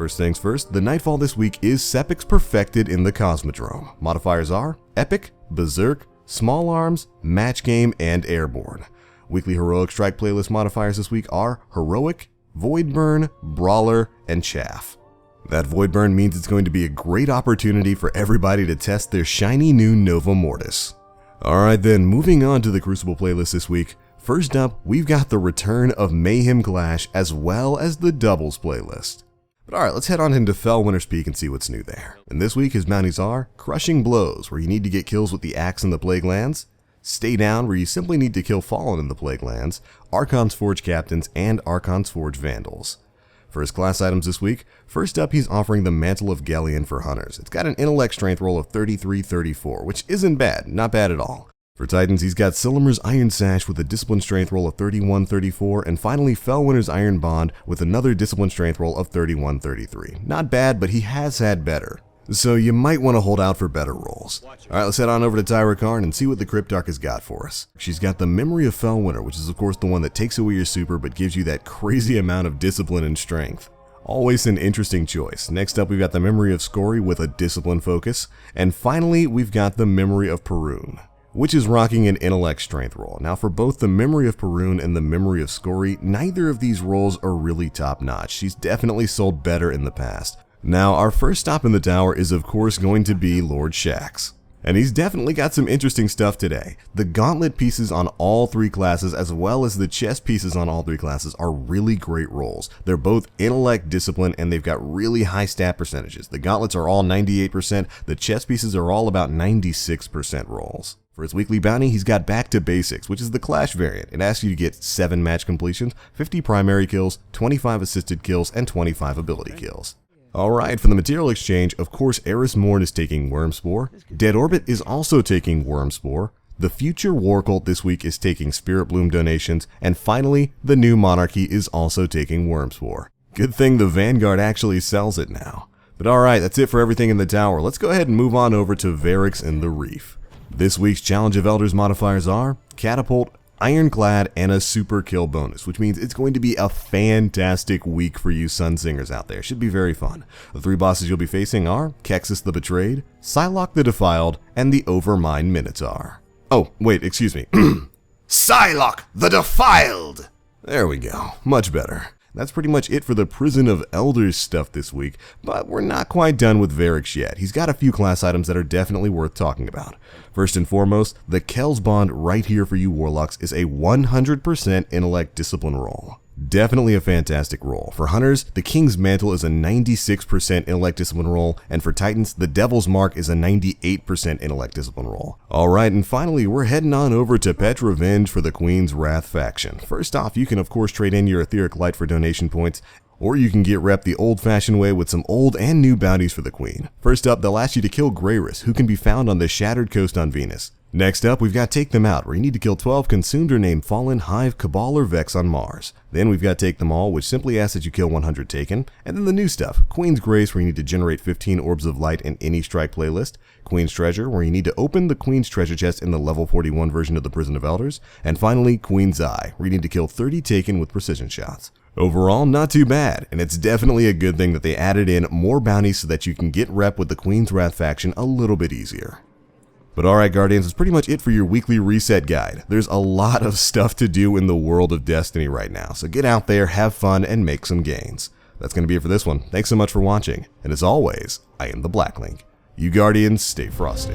First things first, the Nightfall this week is Sepix Perfected in the Cosmodrome. Modifiers are Epic, Berserk, Small Arms, Match Game, and Airborne. Weekly Heroic Strike playlist modifiers this week are Heroic, Void Burn, Brawler, and Chaff. That Void Burn means it's going to be a great opportunity for everybody to test their shiny new Nova Mortis. Alright then, moving on to the Crucible playlist this week. First up, we've got the return of Mayhem Clash as well as the Doubles playlist. But alright, let's head on into Fellwinter's Peak and see what's new there. And this week his bounties are Crushing Blows, where you need to get kills with the Axe in the Plague Lands, Stay Down, where you simply need to kill Fallen in the Plague Lands, Archon's Forge Captains, and Archon's Forge Vandals. For his class items this week, first up he's offering the Mantle of Gellion for Hunters. It's got an Intellect Strength roll of 33-34, which isn't bad, not bad at all. For Titans, he's got Sillimer's Iron Sash with a Discipline Strength roll of 31-34, and finally Fellwinter's Iron Bond with another Discipline Strength roll of 31-33. Not bad, but he has had better. So you might want to hold out for better rolls. Alright, let's head on over to Tyra Karn and see what the Cryptarch has got for us. She's got the Memory of Fellwinter, which is of course the one that takes away your super but gives you that crazy amount of discipline and strength. Always an interesting choice. Next up we've got the Memory of Scory with a discipline focus. And finally we've got the Memory of Perun, which is rocking an Intellect Strength roll. Now for both the Memory of Perun and the Memory of Scory, neither of these rolls are really top notch. She's definitely sold better in the past. Now, our first stop in the tower is of course going to be Lord Shaxx. And he's definitely got some interesting stuff today. The gauntlet pieces on all three classes as well as the chest pieces on all three classes are really great rolls. They're both intellect, discipline, and they've got really high stat percentages. The gauntlets are all 98%, the chest pieces are all about 96% rolls. For his weekly bounty, he's got Back to Basics, which is the Clash variant. It asks you to get 7 match completions, 50 primary kills, 25 assisted kills, and 25 ability kills. Alright, for the material exchange, of course Eris Morn is taking Wormspore, Dead Orbit is also taking Wormspore, the Future War Cult this week is taking Spirit Bloom donations, and finally, the New Monarchy is also taking Wormspore. Good thing the Vanguard actually sells it now. But alright, that's it for everything in the tower. Let's go ahead and move on over to Varix in the Reef. This week's Challenge of Elders modifiers are Catapult, Ironclad, and a super kill bonus, which means it's going to be a fantastic week for you Sunsingers out there. Should be very fun. The 3 bosses you'll be facing are Kexus the Betrayed, Psylocke the Defiled, and the Overmind Minotaur. Oh, wait, excuse me. Psylocke the Defiled! There we go. Much better. That's pretty much it for the Prison of Elders stuff this week, but we're not quite done with Varix yet. He's got a few class items that are definitely worth talking about. First and foremost, the Kel's Bond right here for you Warlocks is a 100% intellect discipline roll. Definitely a fantastic roll. For Hunters, the King's Mantle is a 96% intellect discipline roll, and for Titans, the Devil's Mark is a 98% intellect discipline roll. Alright, and finally, we're heading on over to Pet Revenge for the Queen's Wrath faction. First off, you can of course trade in your Etheric Light for donation points, or you can get rep the old-fashioned way with some old and new bounties for the Queen. First up, they'll ask you to kill Greyrus, who can be found on the Shattered Coast on Venus. Next up, we've got Take Them Out, where you need to kill 12 consumed or named Fallen, Hive, Cabal, or Vex on Mars. Then we've got Take Them All, which simply asks that you kill 100 Taken. And then the new stuff, Queen's Grace, where you need to generate 15 Orbs of Light in any strike playlist. Queen's Treasure, where you need to open the Queen's Treasure chest in the level 41 version of the Prison of Elders. And finally, Queen's Eye, where you need to kill 30 Taken with precision shots. Overall, not too bad, and it's definitely a good thing that they added in more bounties so that you can get rep with the Queen's Wrath faction a little bit easier. But alright Guardians, that's pretty much it for your weekly reset guide. There's a lot of stuff to do in the world of Destiny right now, so get out there, have fun, and make some gains. That's going to be it for this one. Thanks so much for watching, and as always, I am the Blacklink. You Guardians, stay frosty.